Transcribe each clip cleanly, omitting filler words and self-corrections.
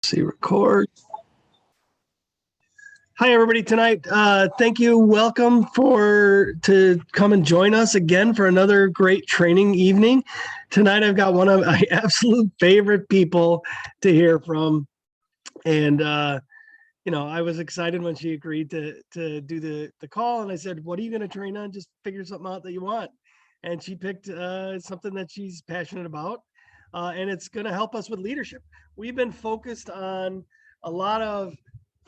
See, record. Hi, everybody. Tonight, thank you. Welcome to come and join us again for another great training evening. Tonight, I've got one of my absolute favorite people to hear from, and I was excited when she agreed to do the call, and I said, "What are you going to train on? Just figure something out that you want." And she picked something that she's passionate about, and it's going to help us with leadership. We've been focused on a lot of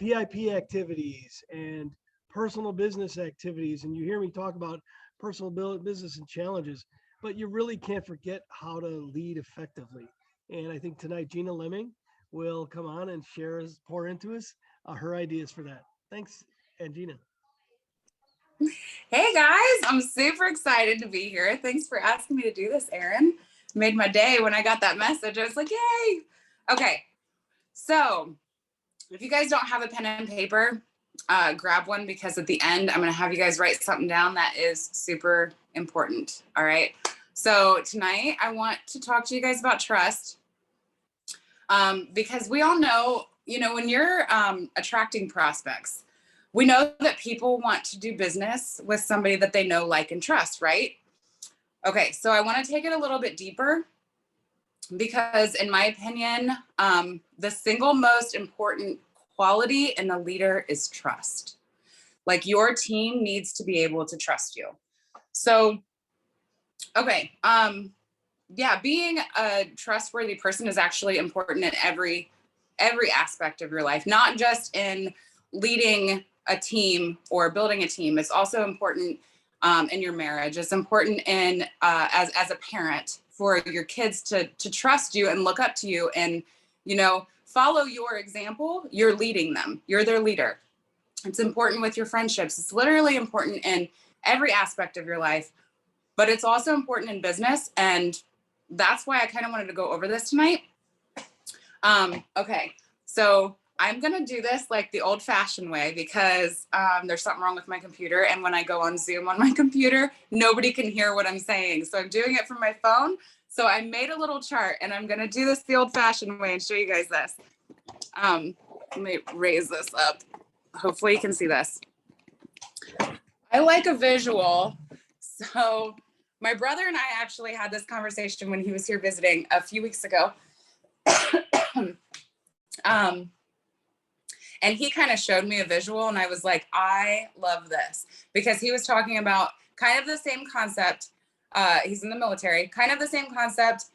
VIP activities and personal business activities, and you hear me talk about personal business and challenges, but you really can't forget how to lead effectively. And I think tonight, Gina Lemming will come on and pour into us her ideas for that. Thanks, and Gina. Hey guys, I'm super excited to be here. Thanks for asking me to do this, Aaron. Made my day when I got that message. I was like, yay. Okay, so if you guys don't have a pen and paper, grab one, because at the end, I'm going to have you guys write something down that is super important. All right. So tonight I want to talk to you guys about trust, because we all know, when you're attracting prospects, we know that people want to do business with somebody that they know, like, and trust, right? Okay, so I want to take it a little bit deeper, because in my opinion, the single most important quality in a leader is trust. Like, your team needs to be able to trust you. So, okay, being a trustworthy person is actually important in every aspect of your life, not just in leading a team or building a team. It's also important in your marriage. It's important in as a parent, for your kids to trust you and look up to you and, follow your example. You're leading them. You're their leader. It's important with your friendships. It's literally important in every aspect of your life, but it's also important in business. And that's why I kind of wanted to go over this tonight. Okay, so I'm going to do this like the old fashioned way, because there's something wrong with my computer. And when I go on Zoom on my computer, nobody can hear what I'm saying. So I'm doing it from my phone. So I made a little chart, and I'm going to do this the old fashioned way and show you guys this. Let me raise this up. Hopefully you can see this. I like a visual. So my brother and I actually had this conversation when he was here visiting a few weeks ago. And he kind of showed me a visual, and I was like, I love this, because he was talking about kind of the same concept. He's in the military, kind of the same concept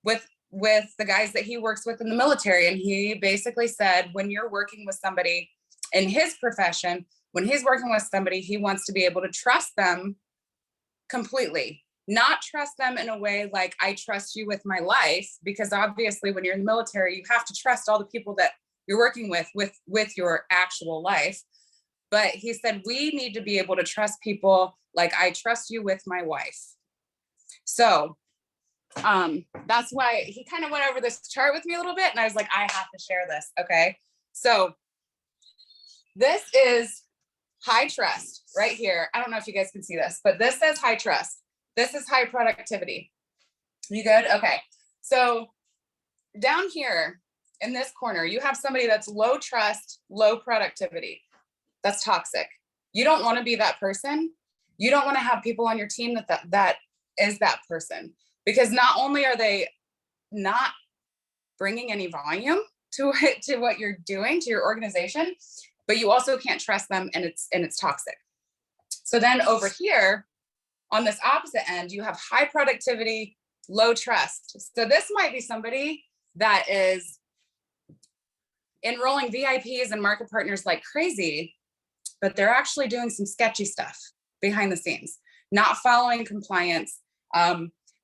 with the guys that he works with in the military. And he basically said, when you're working with somebody in his profession, when he's working with somebody, he wants to be able to trust them completely, not trust them in a way like, I trust you with my life, because obviously when you're in the military, you have to trust all the people that you're working with your actual life. But he said, we need to be able to trust people like I trust you with my wife. So that's why he kind of went over this chart with me a little bit, and I was like, I have to share this. Okay, so this is high trust right here. I don't know if you guys can see this, but this says high trust. This is high productivity. You good? Okay, so down here in this corner, you have somebody that's low trust, low productivity. That's toxic. You don't want to be that person. You don't want to have people on your team that is that person, because not only are they not bringing any volume to what you're doing, to your organization, but you also can't trust them, and it's toxic. So then over here on this opposite end, you have high productivity, low trust. So this might be somebody that is enrolling VIPs and market partners like crazy, but they're actually doing some sketchy stuff behind the scenes, not following compliance,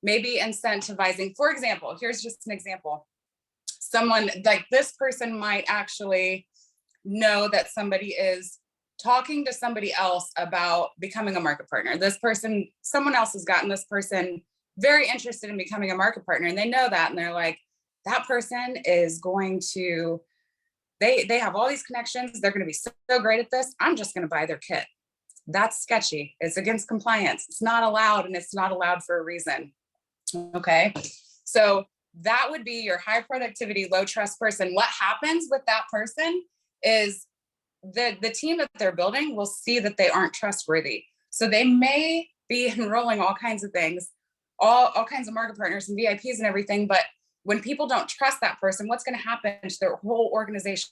maybe incentivizing. For example, here's just an example. Someone like this person might actually know that somebody is talking to somebody else about becoming a market partner. Someone else has gotten this person very interested in becoming a market partner, and they know that, and they're like, that person is going to, they have all these connections. They're going to be so great at this. I'm just going to buy their kit. That's sketchy. It's against compliance. It's not allowed, and it's not allowed for a reason. Okay. So that would be your high productivity, low trust person. What happens with that person is the team that they're building will see that they aren't trustworthy. So they may be enrolling all kinds of things, all kinds of market partners and VIPs and everything. But when people don't trust that person, what's going to happen to their whole organization?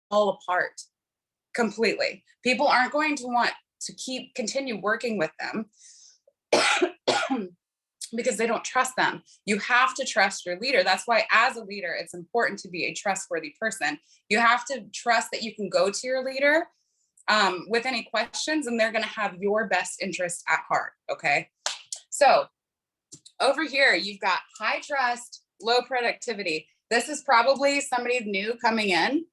Fall apart completely. People aren't going to want to continue working with them because they don't trust them. You have to trust your leader. That's why as a leader, it's important to be a trustworthy person. You have to trust that you can go to your leader with any questions, and they're going to have your best interest at heart. Okay. So over here, you've got high trust, low productivity. This is probably somebody new coming in.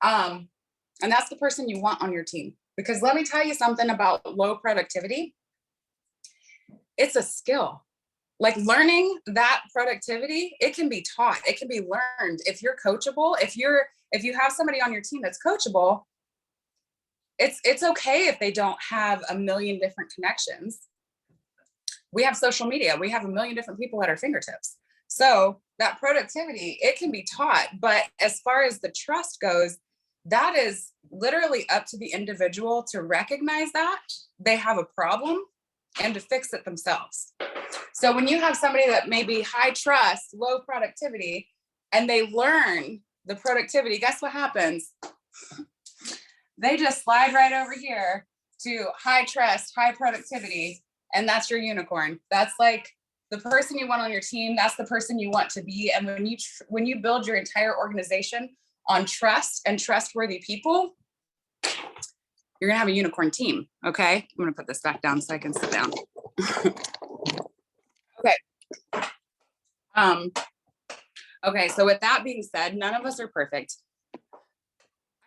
And that's the person you want on your team, because let me tell you something about low productivity. It's a skill. Like learning that productivity, it can be taught, it can be learned. If you're coachable, if you have somebody on your team that's coachable, it's okay if they don't have a million different connections. We have social media, we have a million different people at our fingertips. So that productivity, it can be taught, but as far as the trust goes, that is literally up to the individual to recognize that they have a problem and to fix it themselves. So when you have somebody that may be high trust, low productivity, and they learn the productivity, guess what happens? They just slide right over here to high trust, high productivity, and that's your unicorn. That's like the person you want on your team. That's the person you want to be. And when you build your entire organization on trust and trustworthy people, you're gonna have a unicorn team. Okay, I'm gonna put this back down so I can sit down. Okay. Okay, so with that being said, none of us are perfect.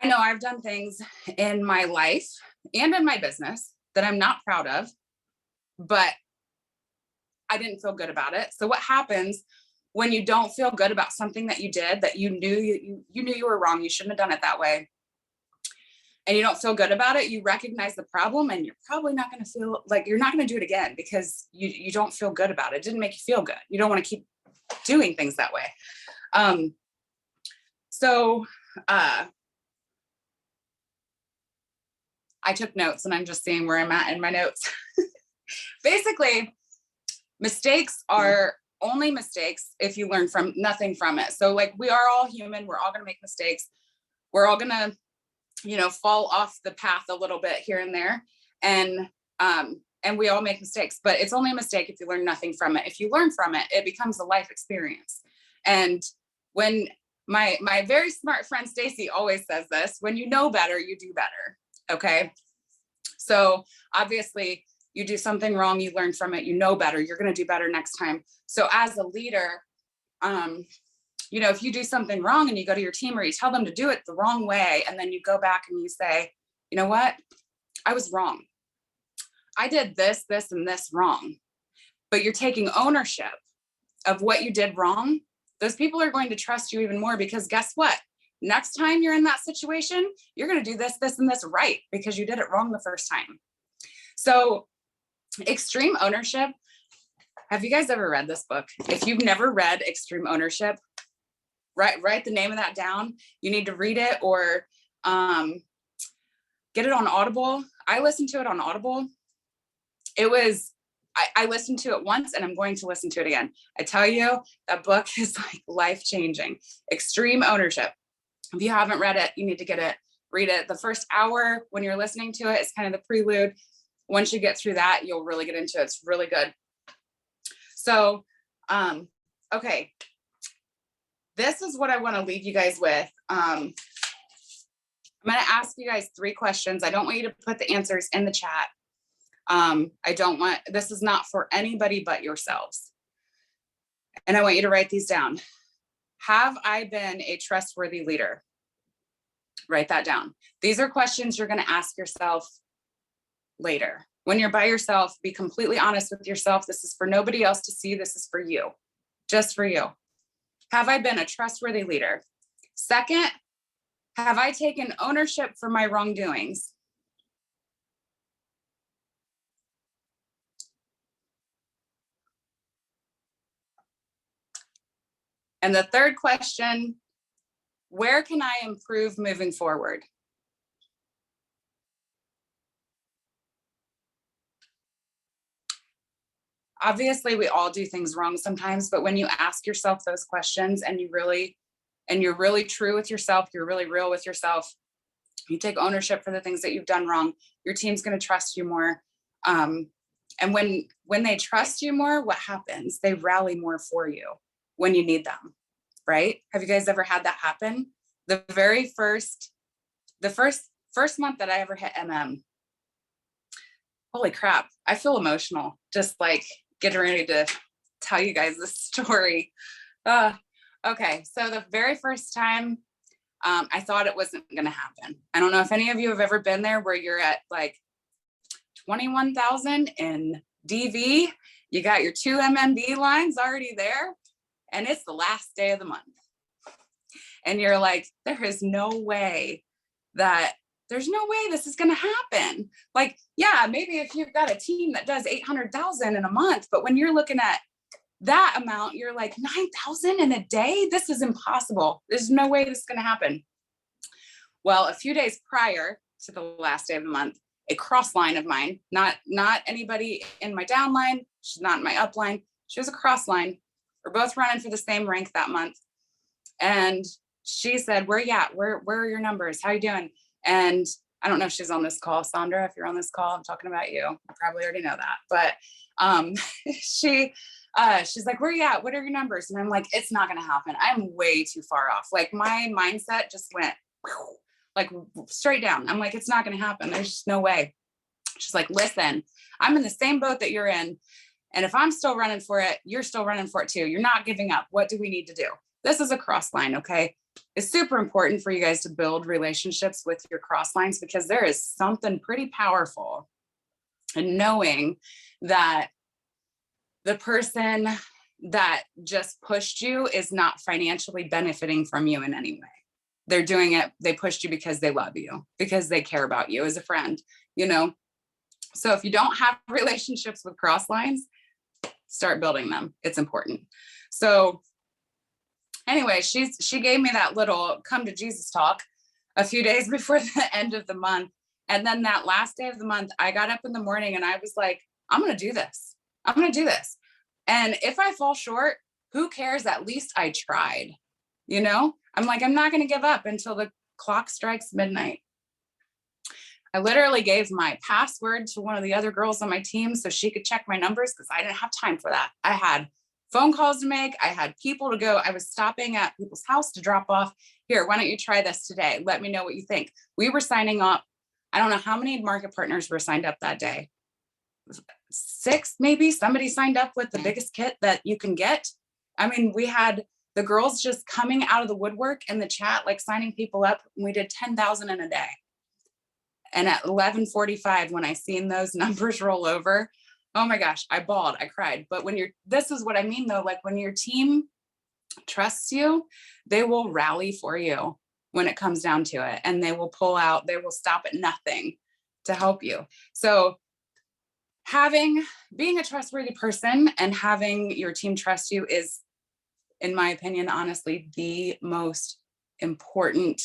I know I've done things in my life and in my business that I'm not proud of, but I didn't feel good about it. So what happens when you don't feel good about something that you did that you knew you were wrong, you shouldn't have done it that way, and you don't feel good about it, you recognize the problem, and you're probably not going to feel like you're not going to do it again because you don't feel good about it. It didn't make you feel good. You don't want to keep doing things that way. So I took notes and I'm just seeing where I'm at in my notes. Basically, mistakes are only mistakes if you learn from nothing from it. So like, we are all human. We're all going to make mistakes. We're all going to, fall off the path a little bit here and there. And we all make mistakes, but it's only a mistake if you learn nothing from it. If you learn from it, it becomes a life experience. And when my very smart friend Stacy always says this, when you know better, you do better. Okay. So obviously you do something wrong, you learn from it, you know better, you're going to do better next time. So as a leader, if you do something wrong and you go to your team or you tell them to do it the wrong way, and then you go back and you say, you know what, I was wrong. I did this, this, and this wrong, but you're taking ownership of what you did wrong. Those people are going to trust you even more, because guess what? Next time you're in that situation, you're going to do this, this, and this right because you did it wrong the first time. So extreme ownership. Have you guys ever read this book? If you've never read Extreme Ownership, write the name of that down. You need to read it or get it on Audible. I listened to it on Audible. I listened to it once and I'm going to listen to it again. I tell you, that book is like life-changing. Extreme Ownership. If you haven't read it, you need to read it. The first hour when you're listening to it is kind of the prelude. Once you get through that, you'll really get into it. It's really good. So, okay. This is what I want to leave you guys with. I'm going to ask you guys 3 questions. I don't want you to put the answers in the chat. This is not for anybody but yourselves. And I want you to write these down. Have I been a trustworthy leader? Write that down. These are questions you're going to ask yourself later. When you're by yourself, be completely honest with yourself. This is for nobody else to see. This is for you, just for you. Have I been a trustworthy leader? Second, have I taken ownership for my wrongdoings? And the third question, where can I improve moving forward? Obviously, we all do things wrong sometimes, but when you ask yourself those questions and you're really true with yourself, you're really real with yourself, you take ownership for the things that you've done wrong, your team's going to trust you more. And when they trust you more, what happens? They rally more for you when you need them, right? Have you guys ever had that happen? The first month that I ever hit holy crap, I feel emotional just like getting ready to tell you guys this story. Okay, so the very first time, I thought it wasn't going to happen. I don't know if any of you have ever been there where you're at like 21,000 in DV, you got your 2 MMB lines already there, and it's the last day of the month. And you're like, there's no way this is going to happen. Like, yeah, maybe if you've got a team that does 800,000 in a month, but when you're looking at that amount, you're like 9,000 in a day. This is impossible. There's no way this is going to happen. Well, a few days prior to the last day of the month, a cross line of mine, not anybody in my down line. She's not in my up line. She was a cross line. We're both running for the same rank that month. And she said, where you at? Where are your numbers? How you doing? And I don't know if she's on this call, Sandra, if you're on this call, I'm talking about you. I probably already know that, but she's like, where are you at? What are your numbers? And I'm like, it's not going to happen. I'm way too far off. Like my mindset just went like straight down. I'm like, it's not going to happen. There's just no way. She's like, listen, I'm in the same boat that you're in. And if I'm still running for it, you're still running for it too. You're not giving up. What do we need to do? This is a cross line. Okay. It's super important for you guys to build relationships with your cross lines, because there is something pretty powerful in knowing that the person that just pushed you is not financially benefiting from you in any way. They're doing it. They pushed you because they love you, because they care about you as a friend, you know? So if you don't have relationships with cross lines, start building them. It's important. So anyway, she gave me that little come to Jesus talk a few days before the end of the month. And then that last day of the month, I got up in the morning and I was like, I'm going to do this. I'm going to do this. And if I fall short, who cares? At least I tried, you know? I'm like, I'm not going to give up until the clock strikes midnight. I literally gave my password to one of the other girls on my team so she could check my numbers, because I didn't have time for that. I had phone calls to make. I had people to go. I was stopping at people's house to drop off. Here, why don't you try this today? Let me know what you think. We were signing up. I don't know how many market partners were signed up that day. 6, maybe. Somebody signed up with the biggest kit that you can get. I mean, we had the girls just coming out of the woodwork in the chat, like signing people up. We did 10,000 in a day. And at 11:45, when I seen those numbers roll over, oh my gosh, I bawled, I cried. But this is what I mean though, like when your team trusts you, they will rally for you when it comes down to it. And they will pull out, they will stop at nothing to help you. So being a trustworthy person and having your team trust you is, in my opinion, honestly, the most important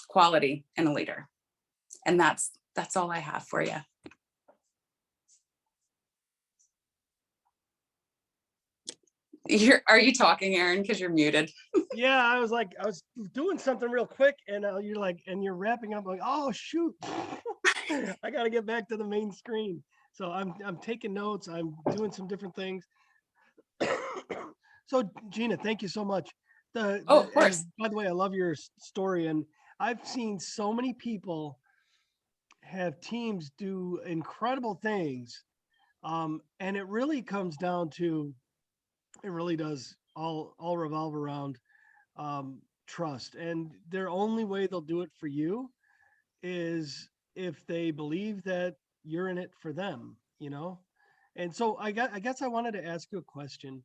quality in a leader. And that's all I have for you. Are you talking, Aaron? Because you're muted. Yeah, I was doing something real quick, and you're like, and you're wrapping up. Like, oh shoot, I got to get back to the main screen. So I'm taking notes. I'm doing some different things. So Gina, thank you so much. Of course. By the way, I love your story, and I've seen so many people have teams do incredible things, and it really comes down to, it really does all revolve around trust. And their only way they'll do it for you is if they believe that you're in it for them, you know? And so I guess I wanted to ask you a question.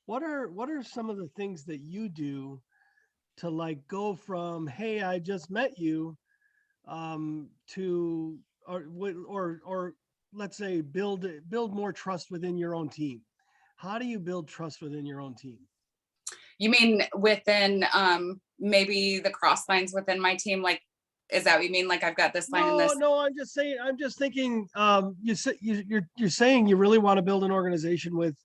What are some of the things that you do to like go from, hey, I just met you, to, or let's say build more trust within your own team? how do you build trust within your own team? You mean within maybe the cross lines within my team? Like, is that what you mean? Like I've got this line and No, this? no, I'm just saying, I'm just thinking, you say you're saying you really want to build an organization with,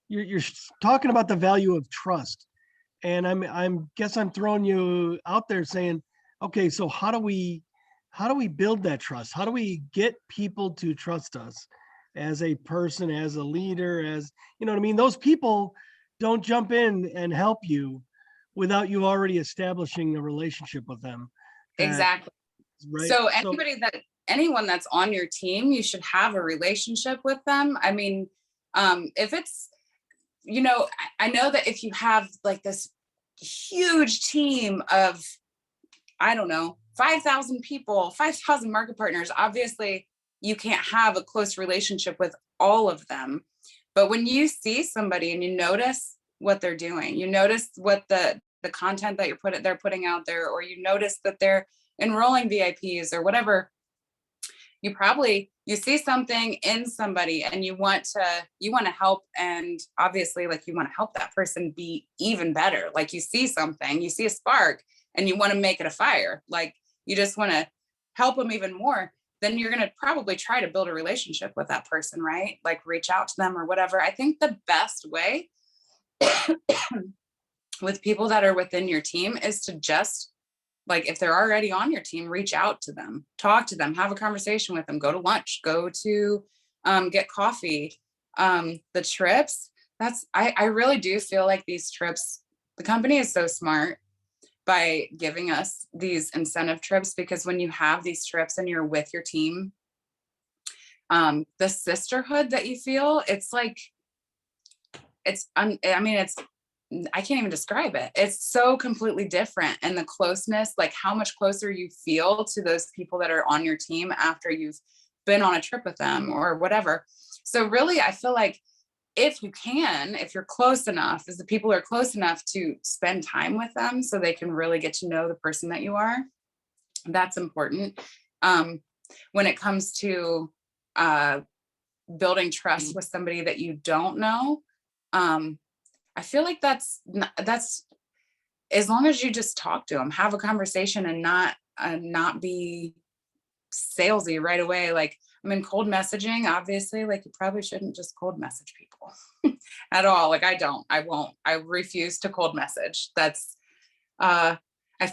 you're talking about the value of trust. And I'm guess I'm throwing you out there saying, okay, so how do we build that trust? How do we get people to trust us as a person, as a leader, as, you know what I mean? Those people don't jump in and help you without you already establishing a relationship with them. That, Exactly. right? So So anyone that's on your team, you should have a relationship with them. I mean, if it's, I know that if you have like this huge team of, I don't know, 5,000 people, 5,000 market partners, obviously you can't have a close relationship with all of them. But when you see somebody and you notice what they're doing, you notice what the content that they're putting out there, or you notice that they're enrolling VIPs or whatever, you see something in somebody and you want to help, and obviously like you want to help that person be even better. Like you see something, you see a spark and you want to make it a fire, like you just want to help them even more. Then you're going to probably try to build a relationship with that person, right? Like reach out to them or whatever. I think the best way with people that are within your team is to just, like, if they're already on your team, reach out to them, talk to them, have a conversation with them, go to lunch, go to get coffee. The trips, I really do feel like these trips, the company is so smart by giving us these incentive trips, because when you have these trips and you're with your team, the sisterhood that you feel, it's like, I can't even describe it. It's so completely different. And the closeness, like how much closer you feel to those people that are on your team after you've been on a trip with them or whatever. So really, I feel like if you're close enough, as the people are close enough to spend time with them so they can really get to know the person that you are, that's important. When it comes to building trust with somebody that you don't know, I feel like that's as long as you just talk to them, have a conversation, and not be salesy right away. Like, I mean, cold messaging, obviously, like you probably shouldn't just cold message people at all. Like I refuse to cold message. That's, I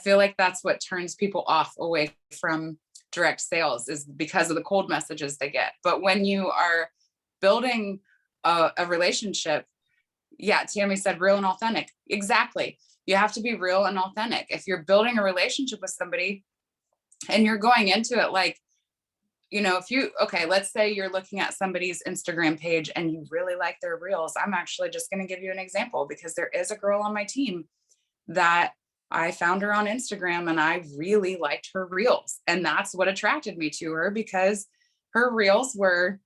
feel like that's what turns people off away from direct sales, is because of the cold messages they get. But when you are building a relationship, yeah, Tammy said real and authentic. Exactly. You have to be real and authentic. If you're building a relationship with somebody and you're going into it like, let's say you're looking at somebody's Instagram page and you really like their reels. I'm actually just going to give you an example, because there is a girl on my team that I found her on Instagram and I really liked her reels. And that's what attracted me to her, because her reels were,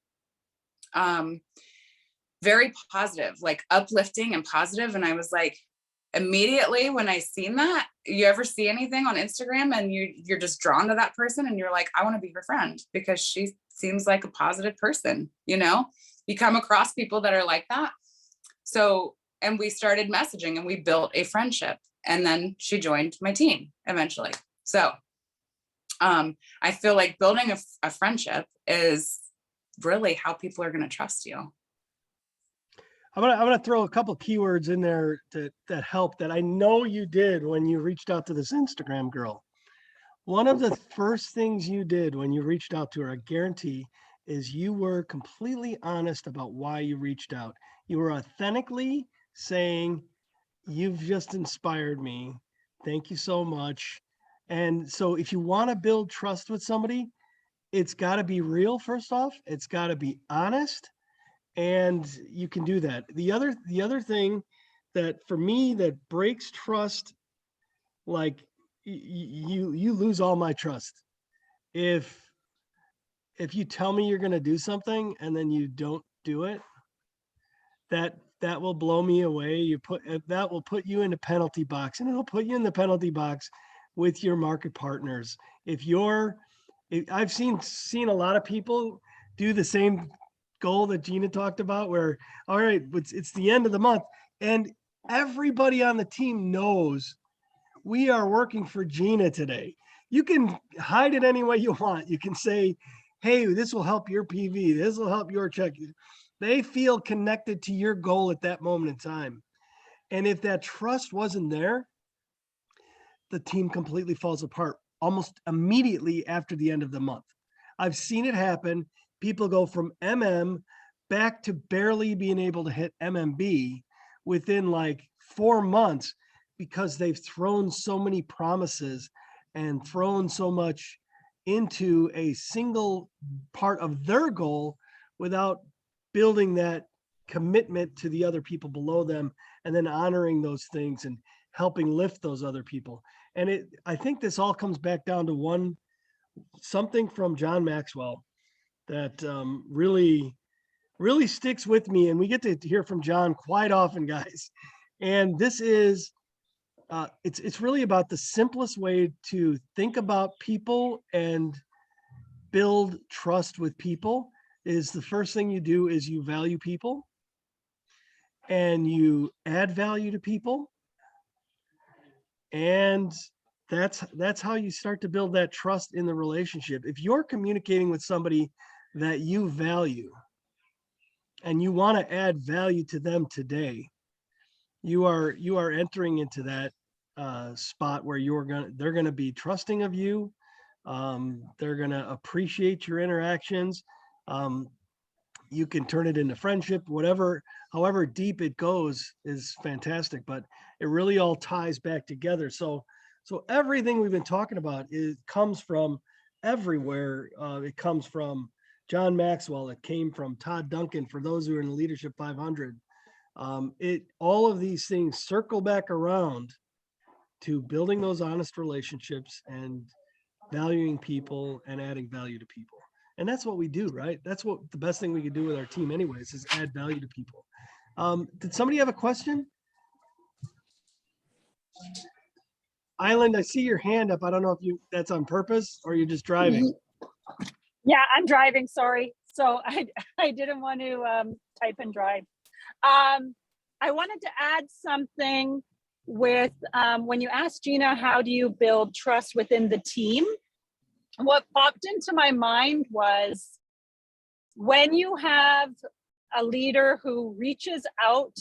very positive, like uplifting and positive. And I was like, immediately when I seen that, you ever see anything on Instagram and you're just drawn to that person and you're like, I want to be her friend because she seems like a positive person, you come across people that are like that. So, and we started messaging and we built a friendship, and then she joined my team eventually. So I feel like building a friendship is really how people are going to trust you. I'm gonna throw a couple keywords in there that help, that I know you did when you reached out to this Instagram girl. One of the first things you did when you reached out to her, I guarantee, is you were completely honest about why you reached out. You were authentically saying, "You've just inspired me. Thank you so much." And so if you want to build trust with somebody, it's got to be real first off. It's got to be honest, and you can do that. The other thing that for me that breaks trust, like you lose all my trust if you tell me you're going to do something and then you don't do it. That will blow me away. That will put you in the penalty box, and it'll put you in the penalty box with your market partners. I've seen a lot of people do the same goal that Gina talked about where, all right, it's the end of the month and everybody on the team knows we are working for Gina today. You can hide it any way you want. You can say, hey, this will help your PV. This will help your check. They feel connected to your goal at that moment in time. And if that trust wasn't there, the team completely falls apart almost immediately after the end of the month. I've seen it happen. People go from back to barely being able to hit MMB within like 4 months because they've thrown so many promises and thrown so much into a single part of their goal without building that commitment to the other people below them and then honoring those things and helping lift those other people. And I think this all comes back down to something from John Maxwell that really sticks with me. And we get to hear from John quite often, guys. And this is, it's really about the simplest way to think about people and build trust with people is the first thing you do is you value people and you add value to people. And that's how you start to build that trust in the relationship. If you're communicating with somebody that you value and you want to add value to them today, you are entering into that spot where they're gonna be trusting of you. They're gonna appreciate your interactions. You can turn it into friendship, however deep it goes is fantastic, but it really all ties back together. So everything we've been talking about comes from everywhere. It comes from John Maxwell. It came from Todd Duncan for those who are in the Leadership 500. All of these things circle back around to building those honest relationships and valuing people and adding value to people. And that's what we do, right? That's what the best thing we could do with our team anyways, is add value to people. Did somebody have a question? Island, I see your hand up. I don't know if that's on purpose or you're just driving. Yeah, I'm driving, sorry. So I didn't want to type and drive. I wanted to add something with when you asked Gina, how do you build trust within the team? What popped into my mind was when you have a leader who reaches out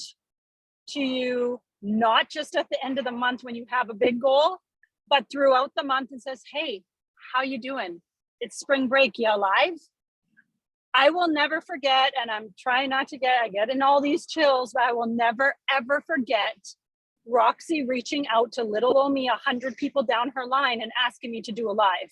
to you, not just at the end of the month when you have a big goal, but throughout the month and says, hey, how you doing? It's spring break, you alive? I will never forget, and I'm trying not to I get in all these chills, but I will never, ever forget Roxy reaching out to little old me, 100 people down her line and asking me to do a live.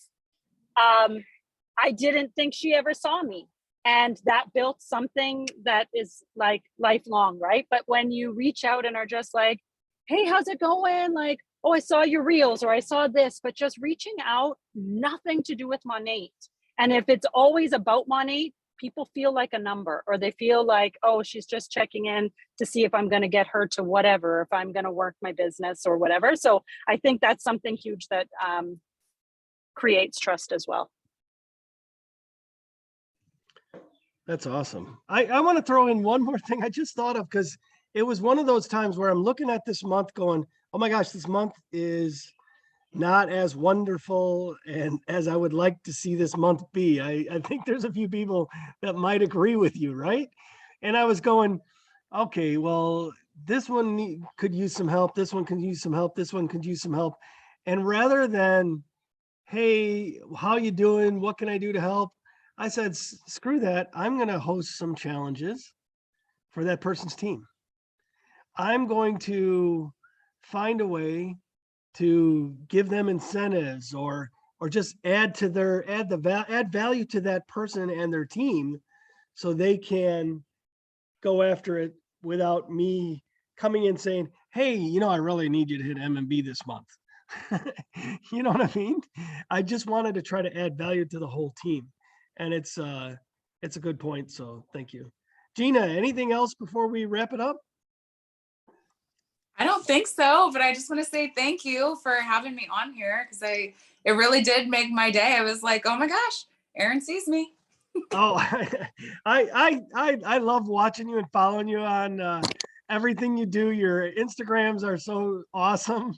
I didn't think she ever saw me. And that built something that is like lifelong, right? But when you reach out and are just like, hey, how's it going? Like, oh, I saw your reels or I saw this, but just reaching out, nothing to do with Monate. And if it's always about Monate, people feel like a number, or they feel like, oh, she's just checking in to see if I'm going to get her to whatever, if I'm going to work my business or whatever. So I think that's something huge that creates trust as well. That's awesome. I want to throw in one more thing I just thought of, because it was one of those times where I'm looking at this month going, oh my gosh, this month is not as wonderful and as I would like to see this month be. I think there's a few people that might agree with you, right? And I was going, okay, well, this one could use some help. This one could use some help. This one could use some help. And rather than, hey, how you doing? What can I do to help? I said, screw that. I'm going to host some challenges for that person's team. I'm going to find a way to give them incentives or just add value to that person and their team so they can go after it without me coming in saying, hey, I really need you to hit MMB this month. You know what I mean? I just wanted to try to add value to the whole team. And it's a good point. So thank you. Gina, anything else before we wrap it up? I don't think so, but I just want to say thank you for having me on here, because it really did make my day. I was like, oh my gosh, Erin sees me. Oh, I love watching you and following you on everything you do. Your Instagrams are so awesome,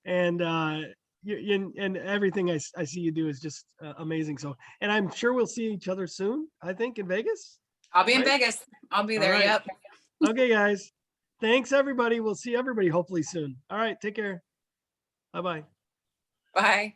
and and everything I see you do is just amazing. So, and I'm sure we'll see each other soon. I think in Vegas. I'll be in Right? Vegas. I'll be All there. right. Yep. Okay, guys. Thanks, everybody. We'll see everybody hopefully soon. All right. Take care. Bye bye. Bye.